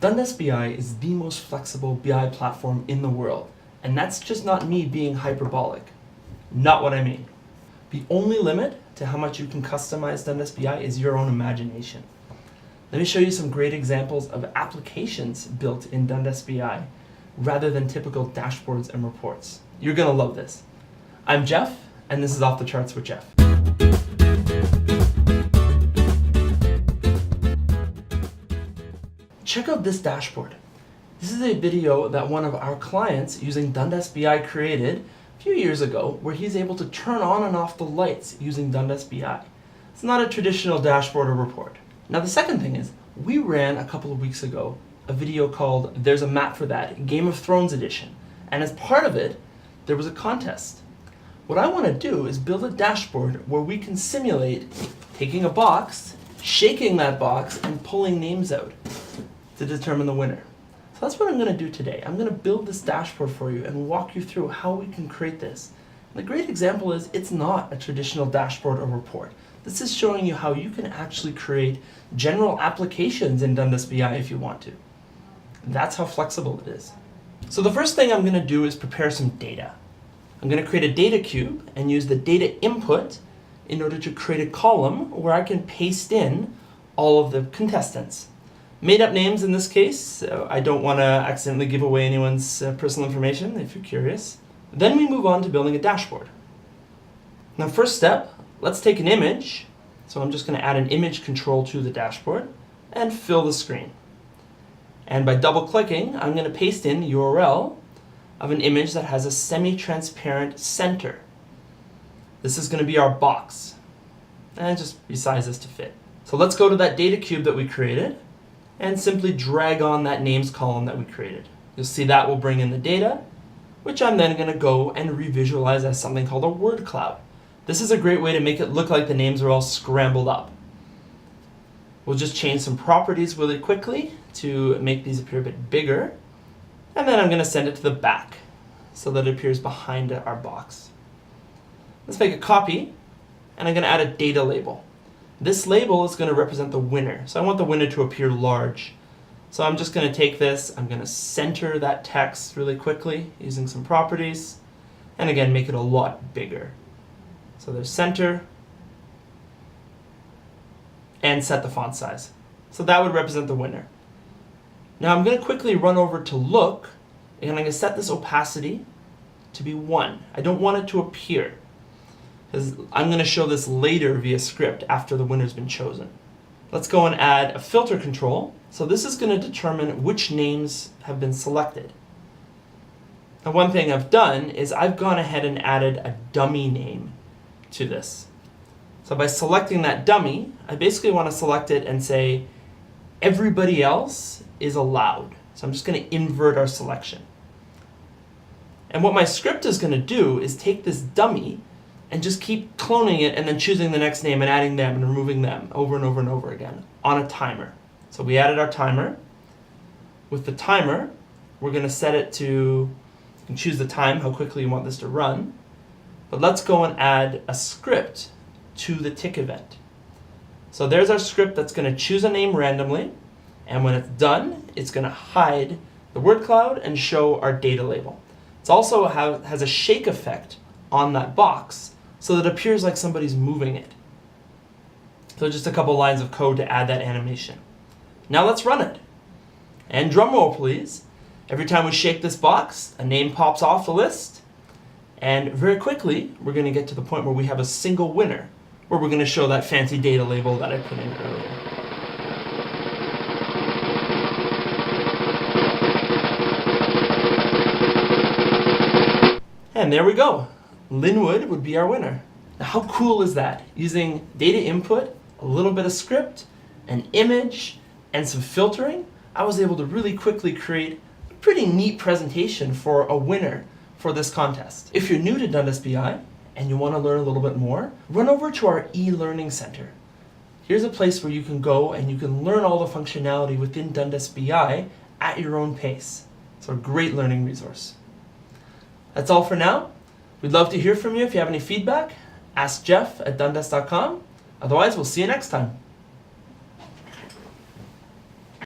Dundas BI is the most flexible BI platform in the world, and that's just not me being hyperbolic. Not what I mean. The only limit to how much you can customize Dundas BI is your own imagination. Let me show you some great examples of applications built in Dundas BI rather than typical dashboards and reports. You're gonna love this. I'm Jeff, and this is Off the Charts with Jeff. Check out this dashboard. This is a video that one of our clients using Dundas BI created a few years ago, where he's able to turn on and off the lights using Dundas BI. It's not a traditional dashboard or report. Now the second thing is, we ran a couple of weeks ago a video called There's a Map for That, Game of Thrones edition. And as part of it, there was a contest. What I want to do is build a dashboard where we can simulate taking a box, shaking that box, and pulling names out to determine the winner. So that's what I'm going to do today. I'm going to build this dashboard for you and walk you through how we can create this. And the great example is it's not a traditional dashboard or report. This is showing you how you can actually create general applications in Dundas BI if you want to. That's how flexible it is. So the first thing I'm going to do is prepare some data. I'm going to create a data cube and use the data input in order to create a column where I can paste in all of the contestants. Made up names in this case, so I don't want to accidentally give away anyone's personal information if you're curious. Then we move on to building a dashboard. Now first step, let's take an image. So I'm just going to add an image control to the dashboard and fill the screen. And by double clicking, I'm going to paste in the URL of an image that has a semi-transparent center. This is going to be our box. And just resize this to fit. So let's go to that data cube that we created and simply drag on that names column that we created. You'll see that will bring in the data, which I'm then going to go and revisualize as something called a word cloud. This is a great way to make it look like the names are all scrambled up. We'll just change some properties really quickly to make these appear a bit bigger. And then I'm going to send it to the back so that it appears behind our box. Let's make a copy, and I'm going to add a data label. This label is going to represent the winner. So I want the winner to appear large. So I'm just going to take this, I'm going to center that text really quickly using some properties, and again make it a lot bigger. So there's center, and set the font size. So that would represent the winner. Now I'm going to quickly run over to look, and I'm going to set this opacity to be 1. I don't want it to appear, because I'm going to show this later via script after the winner's been chosen. Let's go and add a filter control. So this is going to determine which names have been selected. Now one thing I've done is I've gone ahead and added a dummy name to this. So by selecting that dummy, I basically want to select it and say everybody else is allowed. So I'm just going to invert our selection. And what my script is going to do is take this dummy and just keep cloning it and then choosing the next name and adding them and removing them over and over and over again on a timer. So we added our timer. With the timer, we're going to set it to, you can choose the time, how quickly you want this to run. But let's go and add a script to the tick event. So there's our script that's going to choose a name randomly, and when it's done, it's going to hide the word cloud and show our data label. It also has a shake effect on that box so that it appears like somebody's moving it. So just a couple lines of code to add that animation. Now let's run it. And drum roll please. Every time we shake this box, a name pops off the list, and very quickly we're going to get to the point where we have a single winner, where we're going to show that fancy data label that I put in earlier. And there we go. Linwood would be our winner. Now how cool is that? Using data input, a little bit of script, an image, and some filtering, I was able to really quickly create a pretty neat presentation for a winner for this contest. If you're new to Dundas BI and you want to learn a little bit more, run over to our e-learning center. Here's a place where you can go and you can learn all the functionality within Dundas BI at your own pace. It's a great learning resource. That's all for now. We'd love to hear from you if you have any feedback. Ask Jeff at dundas.com. Otherwise, we'll see you next time.